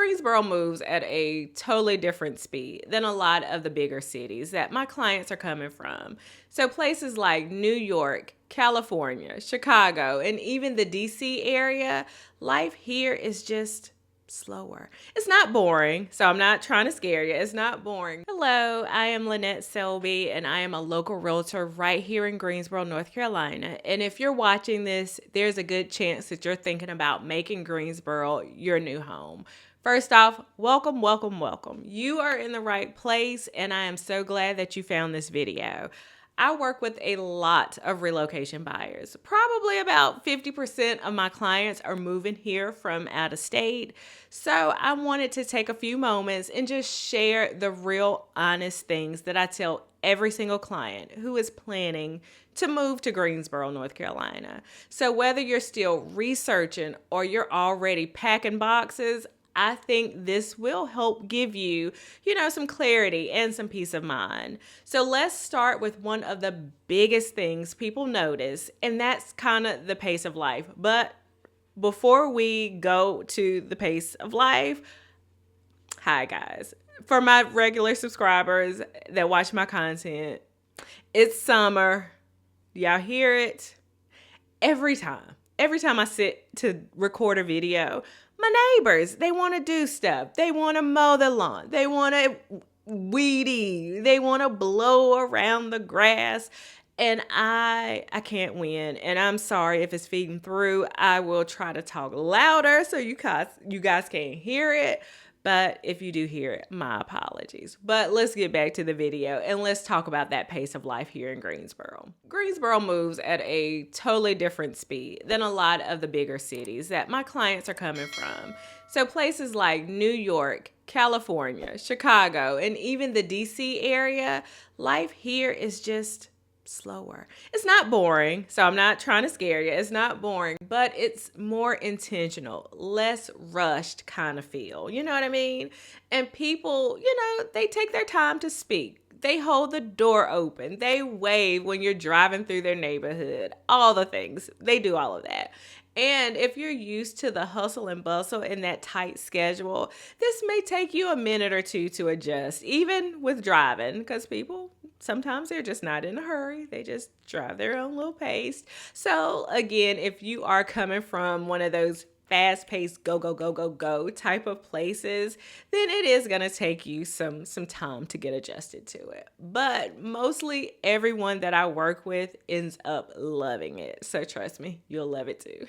Greensboro moves at a totally different speed than a lot of the bigger cities that my clients are coming from. So places like New York, California, Chicago, and even the DC area, life here is just slower. It's not boring, so I'm not trying to scare you. It's not boring. Hello, I am Lynette Selby, and I am a local realtor right here in Greensboro, North Carolina. And if you're watching this, there's a good chance that you're thinking about making Greensboro your new home. First off, welcome, welcome, welcome. You are in the right place, and I am so glad that you found this video. I work with a lot of relocation buyers. Probably about 50% of my clients are moving here from out of state. So I wanted to take a few moments and just share the real honest things that I tell every single client who is planning to move to Greensboro, North Carolina. So whether you're still researching or you're already packing boxes, I think this will help give you, some clarity and some peace of mind. So let's start with one of the biggest things people notice, and that's kind of the pace of life. But before we go to the pace of life, hi guys. For my regular subscribers that watch my content, it's summer. Y'all hear it? Every time I sit to record a video, my neighbors, they want to do stuff. They want to mow the lawn. They want to weedy. They want to blow around the grass. And I can't win. And I'm sorry if it's feeding through. I will try to talk louder so you guys can't hear it. But if you do hear it, my apologies. But let's get back to the video and let's talk about that pace of life here in Greensboro. Greensboro moves at a totally different speed than a lot of the bigger cities that my clients are coming from. So places like New York, California, Chicago, and even the DC area, life here is just slower. It's not boring, so I'm not trying to scare you. It's not boring, but it's more intentional, less rushed kind of feel. You know what I mean? And people, they take their time to speak. They hold the door open. They wave when you're driving through their neighborhood. All the things. They do all of that. And if you're used to the hustle and bustle in that tight schedule, this may take you a minute or two to adjust, even with driving, because people, sometimes they're just not in a hurry. They just drive their own little pace. So again, if you are coming from one of those fast-paced go, go, go, go, go type of places, then it is going to take you some time to get adjusted to it. But mostly everyone that I work with ends up loving it. So trust me, you'll love it too.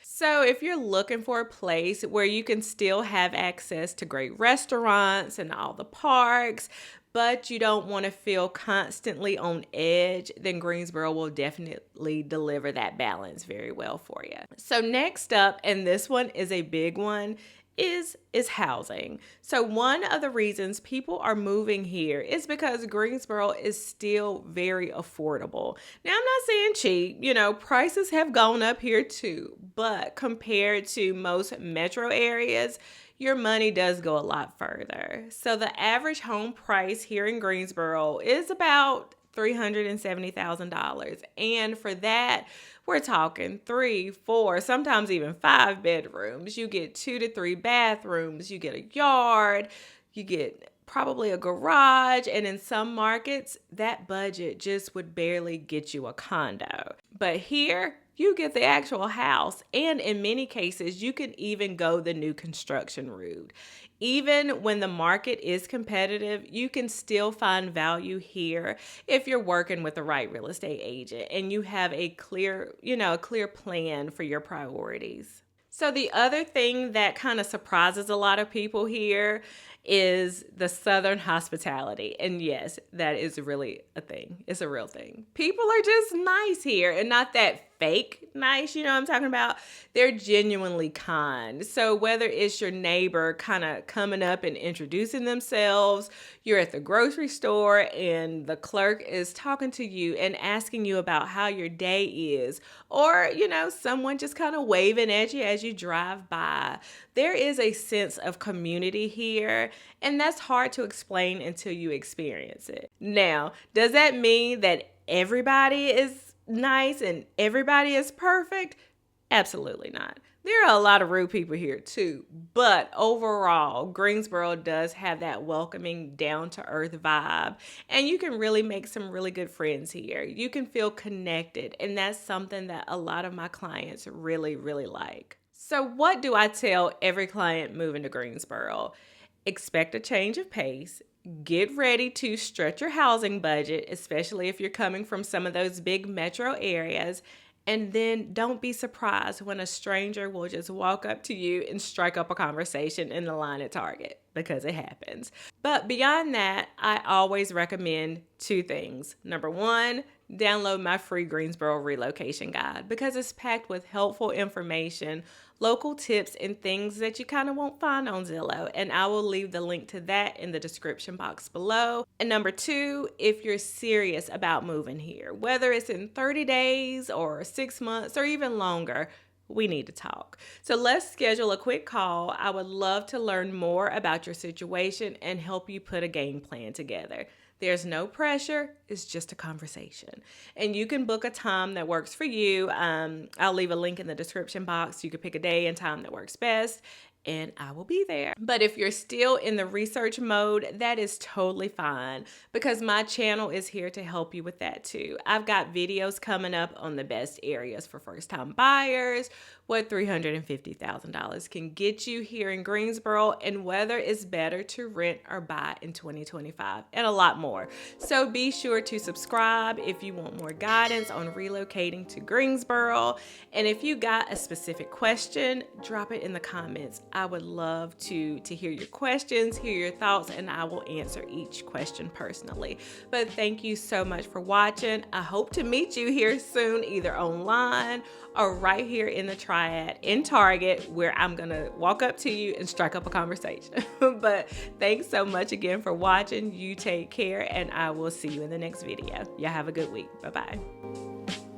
So if you're looking for a place where you can still have access to great restaurants and all the parks, but you don't want to feel constantly on edge, then Greensboro will definitely deliver that balance very well for you. So next up, and this one is a big one, is housing. So one of the reasons people are moving here is because Greensboro is still very affordable. Now, I'm not saying cheap, prices have gone up here too, but compared to most metro areas, your money does go a lot further. So the average home price here in Greensboro is about $370,000. And for that, we're talking 3, 4, sometimes even 5 bedrooms. You get 2 to 3 bathrooms. You get a yard. You get probably a garage. And in some markets, that budget just would barely get you a condo. But here, you get the actual house, and in many cases, you can even go the new construction route. Even when the market is competitive, you can still find value here if you're working with the right real estate agent and you have a clear plan for your priorities. So the other thing that kind of surprises a lot of people here is the Southern hospitality. And yes, that is really a thing. It's a real thing. People are just nice here, and not that fake nice, you know what I'm talking about? They're genuinely kind. So whether it's your neighbor kind of coming up and introducing themselves, you're at the grocery store and the clerk is talking to you and asking you about how your day is, or, someone just kind of waving at you as you drive by. There is a sense of community here, and that's hard to explain until you experience it. Now, does that mean that everybody is nice and everybody is perfect? Absolutely not. There are a lot of rude people here too, but overall, Greensboro does have that welcoming, down to earth vibe, and you can really make some really good friends here. You can feel connected, and that's something that a lot of my clients really, really like. So, what do I tell every client moving to Greensboro? Expect a change of pace. Get ready to stretch your housing budget, especially if you're coming from some of those big metro areas. And then don't be surprised when a stranger will just walk up to you and strike up a conversation in the line at Target, because it happens. But beyond that, I always recommend two things. Number one, download my free Greensboro relocation guide, because it's packed with helpful information, local tips, and things that you kind of won't find on Zillow. And I will leave the link to that in the description box below. And number two, if you're serious about moving here, whether it's in 30 days or 6 months or even longer, we need to talk. So let's schedule a quick call. I would love to learn more about your situation and help you put a game plan together. There's no pressure. It's just a conversation. And you can book a time that works for you. I'll leave a link in the description box. You can pick a day and time that works best, and I will be there. But if you're still in the research mode, that is totally fine, because my channel is here to help you with that too. I've got videos coming up on the best areas for first-time buyers, what $350,000 can get you here in Greensboro, and whether it's better to rent or buy in 2025, and a lot more. So be sure to subscribe if you want more guidance on relocating to Greensboro. And if you got a specific question, drop it in the comments. I would love to hear your questions, hear your thoughts, and I will answer each question personally. But thank you so much for watching. I hope to meet you here soon, either online or right here in the Triad in Target, where I'm gonna walk up to you and strike up a conversation. But thanks so much again for watching. You take care, and I will see you in the next video. Y'all have a good week. Bye-bye.